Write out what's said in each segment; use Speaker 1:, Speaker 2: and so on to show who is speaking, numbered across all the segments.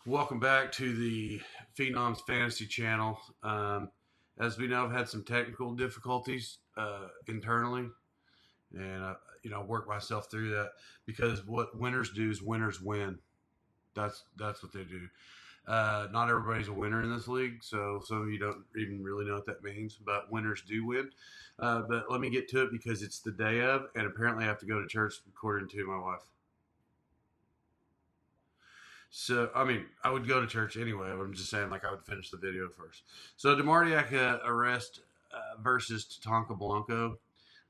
Speaker 1: Welcome back to the Phenom's Fantasy Channel. As we know, I've had some technical difficulties internally, and work myself through that because what winners do is winners win. That's what they do. Not everybody's a winner in this league, so some of you don't even really know what that means. But winners do win. But let me get to it because it's the day of, and apparently I have to go to church according to my wife. So, I mean, I would go to church anyway. I'm just saying, like, I would finish the video first. So, DeMartiak arrest versus Tatanka Blanco.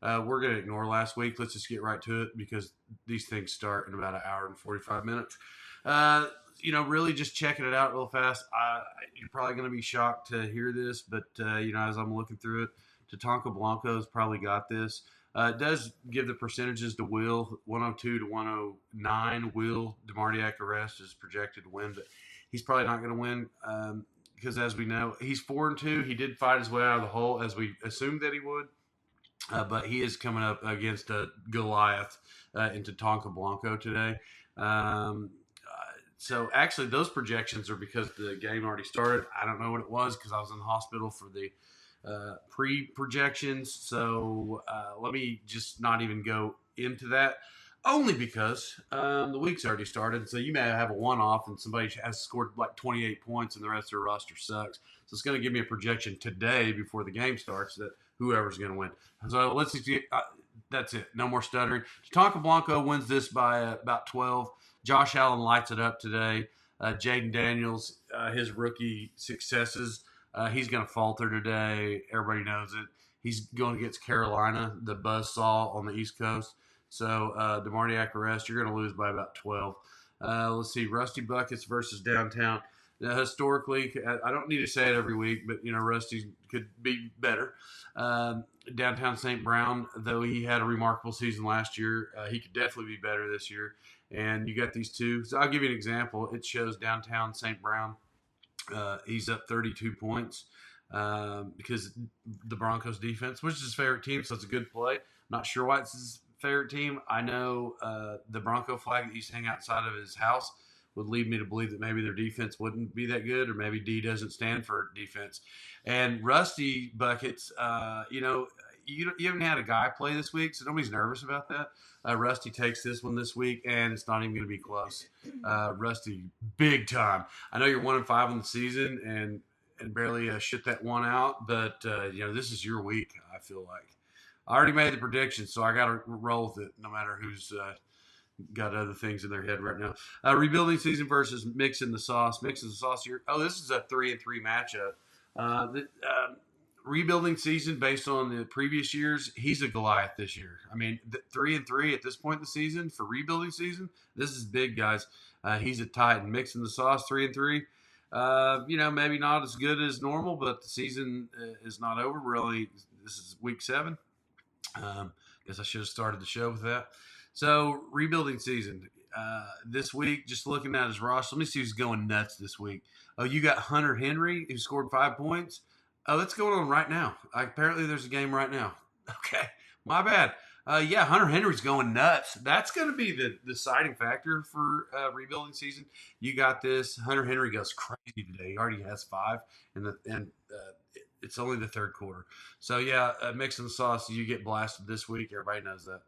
Speaker 1: We're going to ignore last week. Let's just get right to it because these things start in about an hour and 45 minutes. Really just checking it out real fast. You're probably going to be shocked to hear this, but, as I'm looking through it, Tatanka Blanco's probably got this. It does give the percentages to Will, 102 to 109. Will DeMartiak arrest is projected to win, but he's probably not going to win because, as we know, he's 4-2. He did fight his way out of the hole as we assumed that he would, but he is coming up against Goliath in Tatanka Blanco today. So actually, those projections are because the game already started. I don't know what it was because I was in the hospital for the pre-projections, so let me just not even go into that, only because the week's already started, so you may have a one-off and somebody has scored like 28 points and the rest of their roster sucks, so it's going to give me a projection today before the game starts that whoever's going to win. So let's see, that's it, no more stuttering. Tatanka Blanco wins this by about 12. Josh Allen lights it up today. Jaden Daniels, his rookie successes, he's going to falter today. Everybody knows it. He's going against Carolina, the buzzsaw on the East Coast. So, DeMartiak arrest, you're going to lose by about 12. Let's see, Rusty Buckets versus Downtown. Now, historically, I don't need to say it every week, but, Rusty could be better. Downtown St. Brown, though he had a remarkable season last year, he could definitely be better this year. And you got these two. So I'll give you an example. It shows Downtown St. Brown. He's up 32 points because the Broncos defense, which is his favorite team, so it's a good play. Not sure why it's his favorite team. I know the Bronco flag that used to hang outside of his house would lead me to believe that maybe their defense wouldn't be that good, or maybe D doesn't stand for defense. And Rusty Buckets, you haven't had a guy play this week, so nobody's nervous about that. Rusty takes this one this week, and it's not even going to be close. Rusty, big time. I know you're 1-5 on the season and barely shit that one out, but this is your week. I feel like I already made the prediction, so I got to roll with it, no matter who's got other things in their head right now. Rebuilding season versus mixing the sauce. Mixing the sauce here. Oh, this is a 3-3 matchup. Rebuilding season based on the previous years, he's a Goliath this year. I mean, 3-3 at this point in the season for rebuilding season, this is big, guys. He's a Titan. Mixing the sauce, 3-3. Maybe not as good as normal, but the season is not over. This is week 7. Guess I should have started the show with that. So, rebuilding season. This week, just looking at his roster, let me see who's going nuts this week. Oh, you got Hunter Henry, who scored 5 points. Oh, that's going on right now. Apparently, there's a game right now. Okay, my bad. Hunter Henry's going nuts. That's going to be the deciding factor for rebuilding season. You got this. Hunter Henry goes crazy today. He already has 5, and it's only the third quarter. So, mixing the sauce, you get blasted this week. Everybody knows that.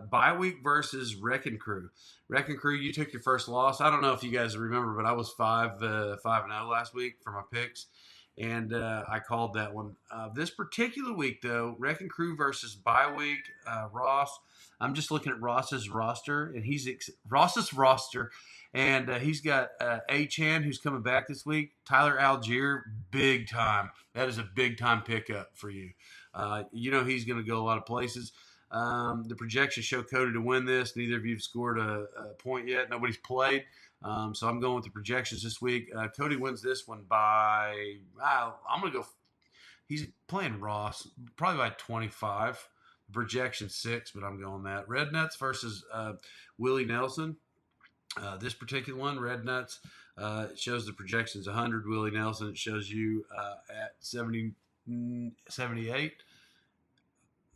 Speaker 1: Bye week versus Wrecking Crew. Wrecking Crew, you took your first loss. I don't know if you guys remember, but I was 5-0 last week for my picks. And I called that one. This particular week, though, Wrecking Crew versus bye week, Ross. I'm just looking at Ross's roster, and he's got A-Chan, who's coming back this week. Tyler Algier, big time. That is a big time pickup for you. He's going to go a lot of places. The projections show Cody to win this. Neither of you have scored a point yet. Nobody's played. So I'm going with the projections this week. Cody wins this one by, I'm going to go, he's playing Ross, probably by 25. Projection 6, but I'm going that. Red Nuts versus Willie Nelson. This particular one, Red Nuts, it shows the projections 100. Willie Nelson, it shows you at 78.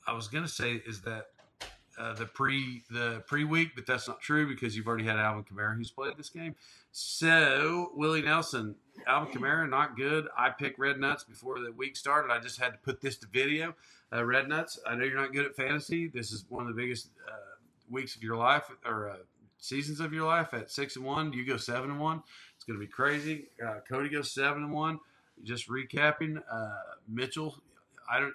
Speaker 1: I was going to say, is that the pre week, but that's not true because you've already had Alvin Kamara who's played this game. So Willie Nelson, Alvin Kamara, not good. I picked Red Nuts before the week started. I just had to put this to video. Red Nuts, I know you're not good at fantasy. This is one of the biggest weeks of your life or seasons of your life. At 6-1, you go 7-1. It's going to be crazy. Cody goes 7-1. Just recapping, Mitchell.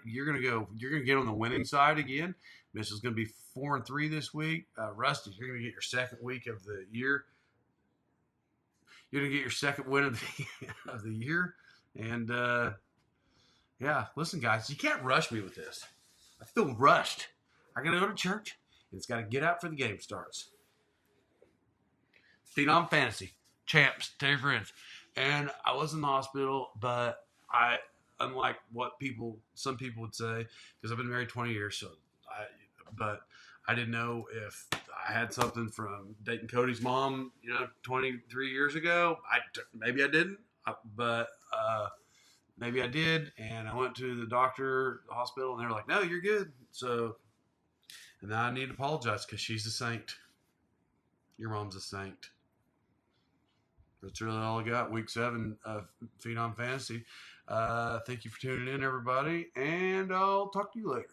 Speaker 1: You're gonna get on the winning side again. Mitchell's gonna be 4-3 this week. Rusty, you're gonna get your second week of the year. You're gonna get your second win of the year. And yeah, listen, guys, you can't rush me with this. I feel rushed. I gotta go to church, and it's gotta get out for the game starts. Phenom Fantasy champs, tell your friends. And I was in the hospital, but unlike what some people would say, because I've been married 20 years, but I didn't know if I had something from dating Cody's mom, 23 years ago. Maybe I didn't, but maybe I did. And I went to the doctor, the hospital, and they were like, "No, you're good." So, and now I need to apologize because she's a saint. Your mom's a saint. That's really all I got. Week 7 of Phenom Fantasy. Thank you for tuning in, everybody, and I'll talk to you later.